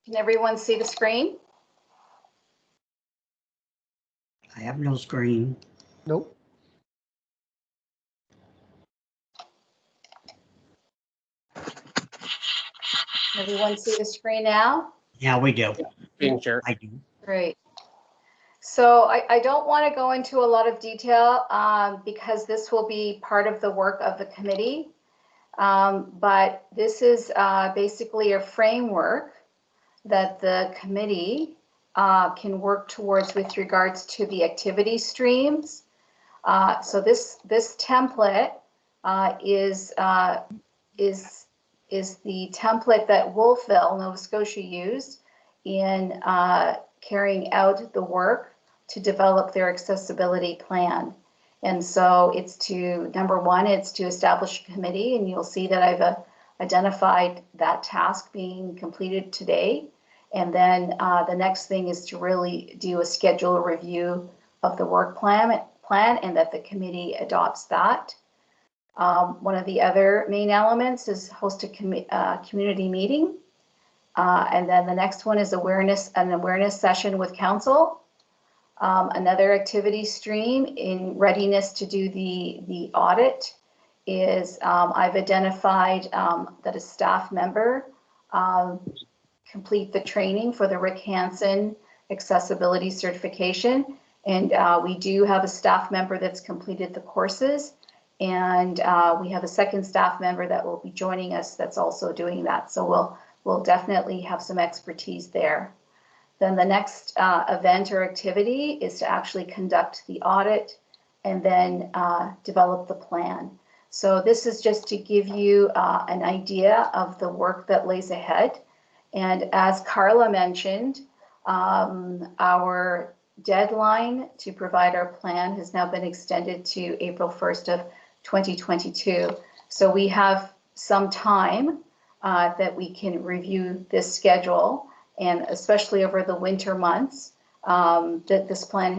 Can everyone see the screen? I have no screen. Nope. Can everyone see the screen now? Yeah, we do. Being chair. I do. Great. So I don't want to go into a lot of detail because this will be part of the work of the committee. But this is basically a framework that the committee can work towards with regards to the activity streams. So this template is the template that Wolfville, Nova Scotia used in carrying out the work to develop their accessibility plan. And so it's to, number one, it's to establish a committee, and you'll see that I've identified that task being completed today. And then the next thing is to really do a schedule review of the work plan and that the committee adopts that. One of the other main elements is host a community meeting. And then the next one is an awareness session with council. Another activity stream in readiness to do the audit is I've identified that a staff member complete the training for the Rick Hansen accessibility certification. And we do have a staff member that's completed the courses. And we have a second staff member that will be joining us that's also doing that. So we'll definitely have some expertise there. Then the next event or activity is to actually conduct the audit and then develop the plan. So this is just to give you an idea of the work that lays ahead. And as Carla mentioned, our deadline to provide our plan has now been extended to April 1st of 2022. So we have some time that we can review this schedule, and especially over the winter months, that this plan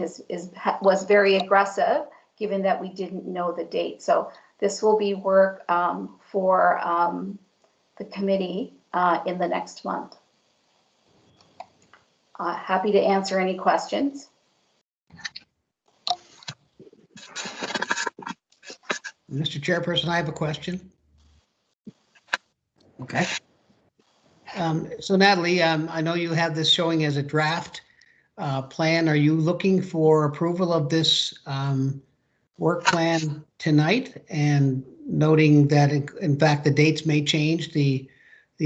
was very aggressive, given that we didn't know the date. So this will be work for the committee in the next month. Happy to answer any questions. Mr. Chairperson, I have a question. Okay. So Natalie, I know you have this showing as a draft plan. Are you looking for approval of this work plan tonight, and noting that in fact the dates may change, the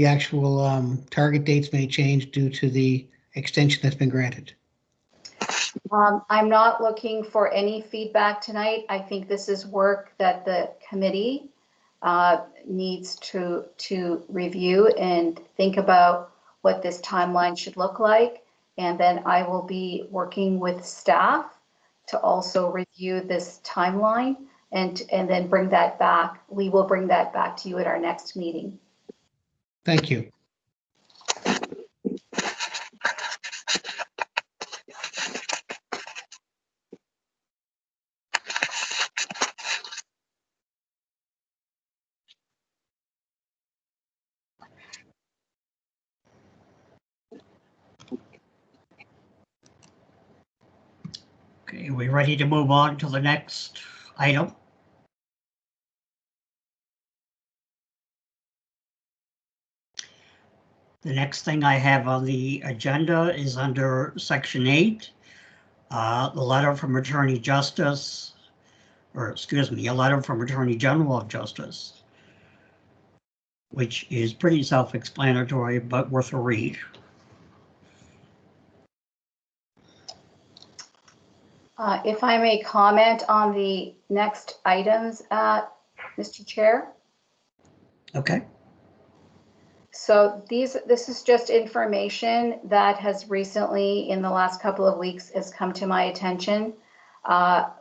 actual target dates may change due to the extension that's been granted? I'm not looking for any feedback tonight. I think this is work that the committee needs to review and think about what this timeline should look like. And then I will be working with staff to also review this timeline and then bring that back. We will bring that back to you at our next meeting. Thank you. Okay, are we ready to move on to the next item? The next thing I have on the agenda is under Section 8, the letter from Attorney Justice, or excuse me, a letter from Attorney General of Justice, which is pretty self-explanatory, but worth a read. If I may comment on the next items, Mr. Chair. Okay. So this is just information that has recently, in the last couple of weeks, has come to my attention. The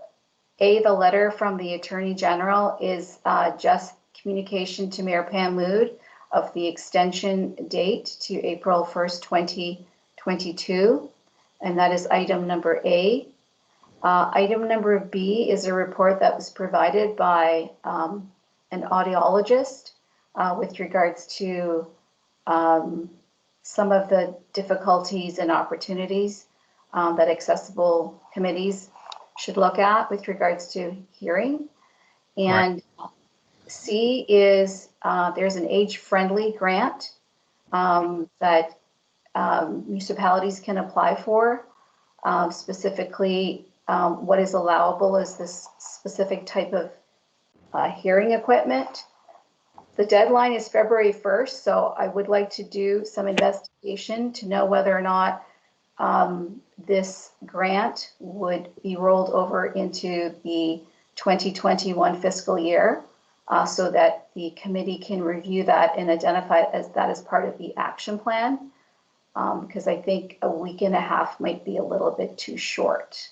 letter from the Attorney General is just communication to Mayor Pam Mood of the extension date to April 1st, 2022, and that is item number A. Item number B is a report that was provided by an audiologist with regards to some of the difficulties and opportunities that accessible committees should look at with regards to hearing. And C is there's an age-friendly grant that municipalities can apply for. Specifically, what is allowable is this specific type of hearing equipment. The deadline is February 1st, so I would like to do some investigation to know whether or not this grant would be rolled over into the 2021 fiscal year so that the committee can review that and identify that as part of the action plan, because I think a week and a half might be a little bit too short.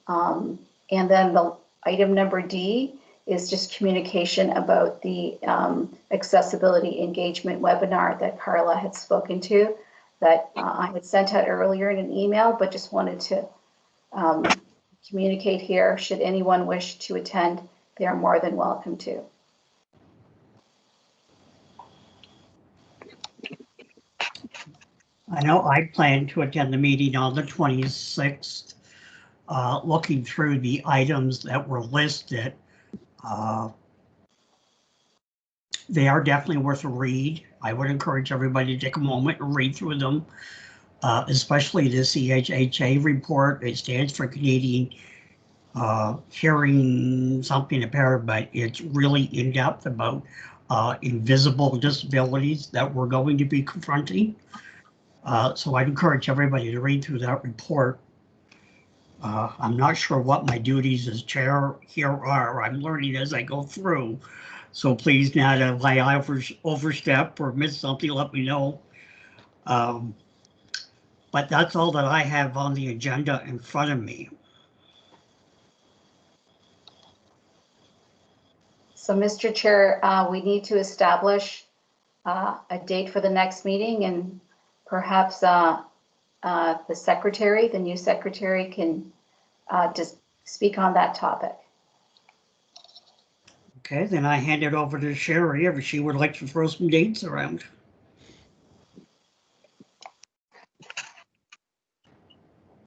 And then the item number D is just communication about the accessibility engagement webinar that Carla had spoken to, that I had sent out earlier in an email, but just wanted to communicate here. Should anyone wish to attend, they are more than welcome to. I know I plan to attend the meeting on the 26th. Looking through the items that were listed, they are definitely worth a read. I would encourage everybody to take a moment and read through them, especially the CHHA report. It stands for Canadian Hearing something impaired, but it's really in depth about invisible disabilities that we're going to be confronting. So I'd encourage everybody to read through that report. I'm not sure what my duties as chair here are. I'm learning as I go through. So please, Nada, if I overstep or miss something, let me know. But that's all that I have on the agenda in front of me. So, Mr. Chair, we need to establish a date for the next meeting, and perhaps the secretary, the new secretary, can just speak on that topic. Okay, then I hand it over to Sherry if she would like to throw some dates around.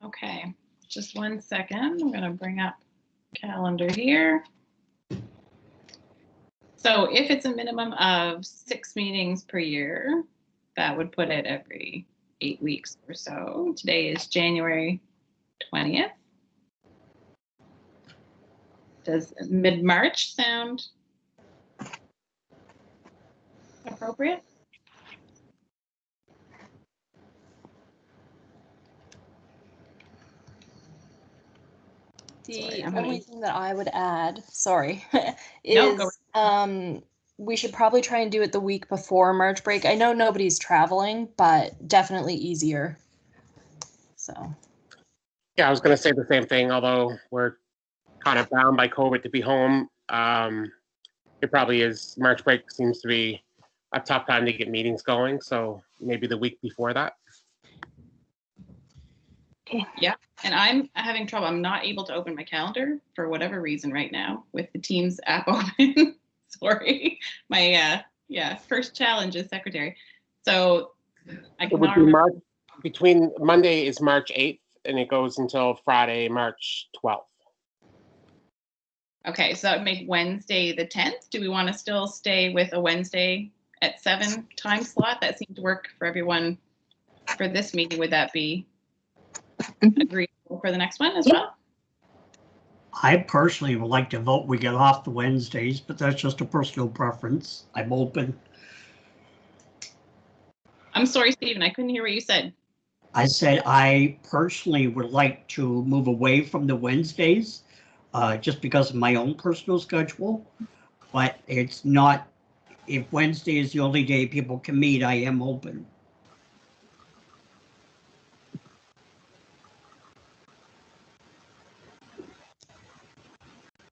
Okay, just 1 second. I'm going to bring up calendar here. So if it's a minimum of 6 meetings per year, that would put it every 8 weeks or so. Today is January 20th. Does mid-March sound appropriate? The only thing that I would add, sorry, No, is we should probably try and do it the week before March break. I know nobody's traveling, but definitely easier. So. Yeah, I was going to say the same thing, although we're kind of bound by COVID to be home. It probably is. March break seems to be a tough time to get meetings going, so maybe the week before that. Okay. Yeah, and I'm having trouble. I'm not able to open my calendar for whatever reason right now with the Teams app open. Sorry, my first challenge is secretary. So I cannot remember. Between Monday is March 8th and it goes until Friday, March 12th. Okay, so that would make Wednesday the 10th. Do we want to still stay with a Wednesday at 7 time slot. That seemed to work for everyone for this meeting. Would that be agreeable for the next one as well? I personally would like to vote we get off the Wednesdays, but that's just a personal preference. I'm open. I'm sorry, Stephen, I couldn't hear what you said. I said I personally would like to move away from the Wednesdays, just because of my own personal schedule. But it's not, if Wednesday is the only day people can meet, I am open.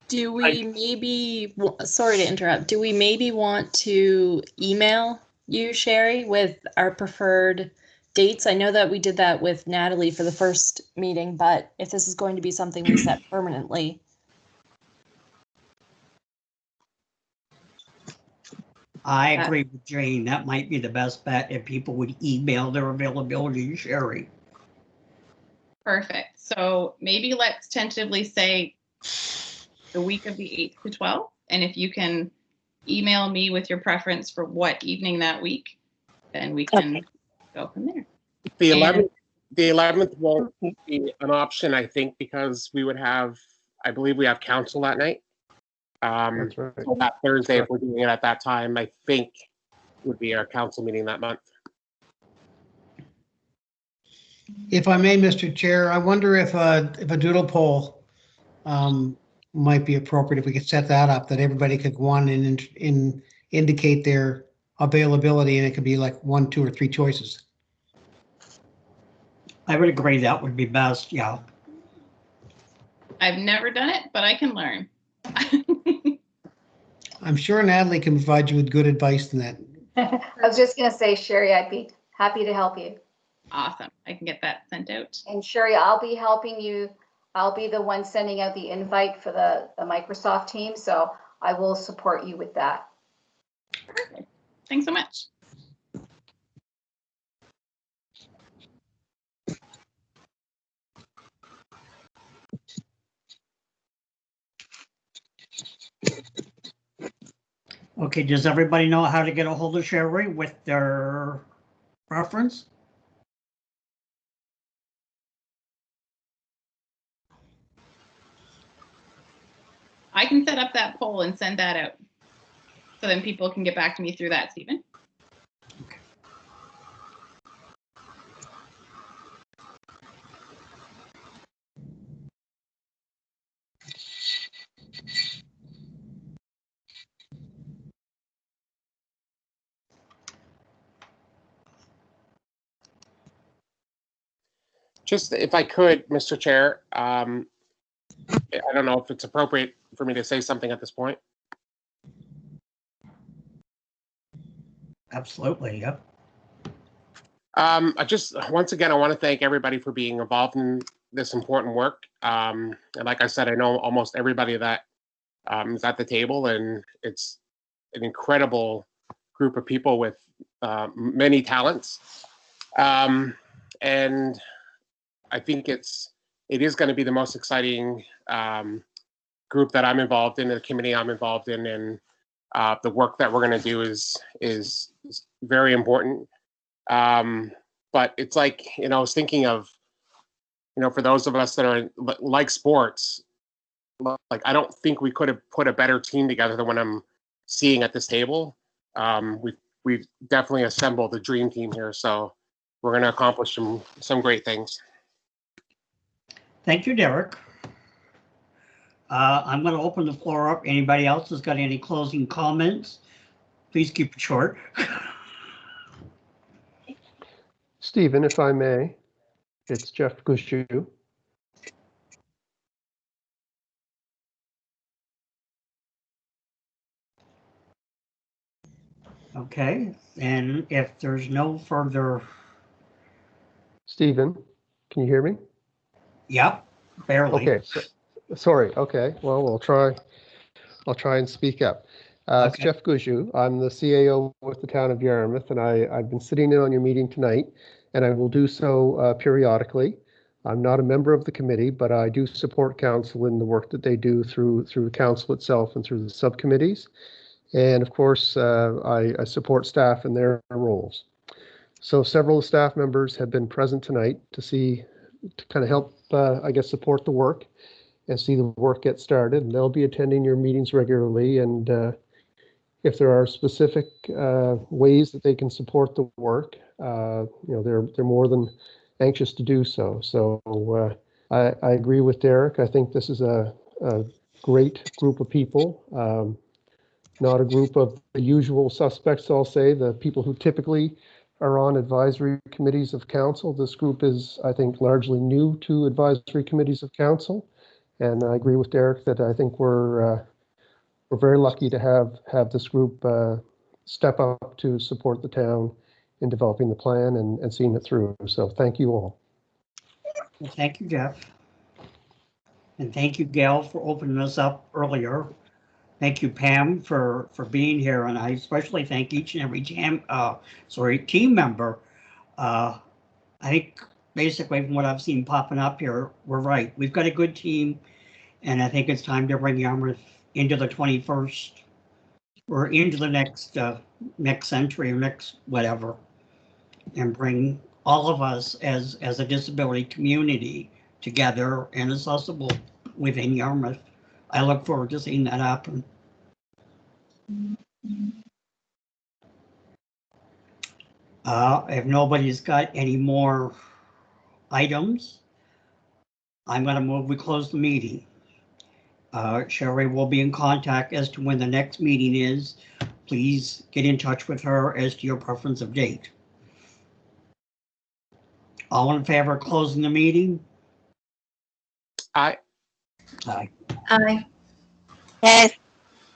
Do we maybe, sorry to interrupt, do we maybe want to email you, Sherry, with our preferred dates? I know that we did that with Natalie for the first meeting, but if this is going to be something we set permanently. I agree with Jane. That might be the best bet if people would email their availability to Sherry. Perfect. So maybe let's tentatively say the week of the 8th to 12th. And if you can email me with your preference for what evening that week, then we can go from there. The 11th won't be an option, I think, because we would have, I believe we have council that night. That's right. So that Thursday, if we're doing it at that time, I think would be our council meeting that month. If I may, Mr. Chair, I wonder if a doodle poll might be appropriate, if we could set that up, that everybody could go on and indicate their availability, and it could be like 1, 2, or 3 choices. I would agree that would be best, yeah. I've never done it, but I can learn. I'm sure Natalie can provide you with good advice in that. I was just going to say, Sherry, I'd be happy to help you. Awesome. I can get that sent out. And Sherry, I'll be helping you. I'll be the one sending out the invite for the Microsoft team. So I will support you with that. Perfect. Thanks so much. Okay, does everybody know how to get a hold of Sherry with their preference? I can set up that poll and send that out. So then people can get back to me through that, Stephen. Okay. Just if I could, Mr. Chair, I don't know if it's appropriate for me to say something at this point. Absolutely, yep. I just, once again, I want to thank everybody for being involved in this important work. And like I said, I know almost everybody that is at the table, and it's an incredible group of people with many talents. And I think it is going to be the most exciting group that I'm involved in, the committee I'm involved in, and the work that we're going to do is very important. But it's like, I was thinking of, for those of us that are like sports, like I don't think we could have put a better team together than what I'm seeing at this table. We've definitely assembled the dream team here, so we're going to accomplish some great things. Thank you, Derek. I'm going to open the floor up. Anybody else has got any closing comments? Please keep it short. Stephen, if I may, it's Jeff Gushu. Okay, and if there's no further... Stephen, can you hear me? Yep, barely. Okay, sorry. Okay, well, I'll try and speak up. It's Jeff Gushu. I'm the CAO with the Town of Yarmouth, and I've been sitting in on your meeting tonight, and I will do so periodically. I'm not a member of the committee, but I do support council in the work that they do through the council itself and through the subcommittees. And of course, I support staff in their roles. So several staff members have been present tonight to kind of help, I guess, support the work and see the work get started. And they'll be attending your meetings regularly. And if there are specific ways that they can support the work, they're more than anxious to do so. So I agree with Derek. I think this is a great group of people. Not a group of the usual suspects, I'll say, the people who typically are on advisory committees of council. This group is, I think, largely new to advisory committees of council. And I agree with Derek that I think we're very lucky to have this group step up to support the town in developing the plan and seeing it through. So thank you all. Well, thank you, Jeff. And thank you, Gail, for opening us up earlier. Thank you, Pam, for being here. And I especially thank each and every team member. I think basically from what I've seen popping up here, we're right. We've got a good team. And I think it's time to bring Yarmouth into the 21st or into the next century or next whatever, and bring all of us as a disability community together and accessible within Yarmouth. I look forward to seeing that happen. If nobody's got any more items, I'm going to move we close the meeting. Sherry will be in contact as to when the next meeting is. Please get in touch with her as to your preference of date. All in favor of closing the meeting? Aye. Aye. Aye. Yes.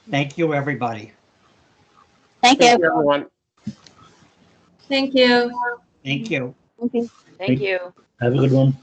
Thank you, everybody. Thank Thank you. you, everyone. Thank you. Thank you. Thank you. Thank you. Have a good one.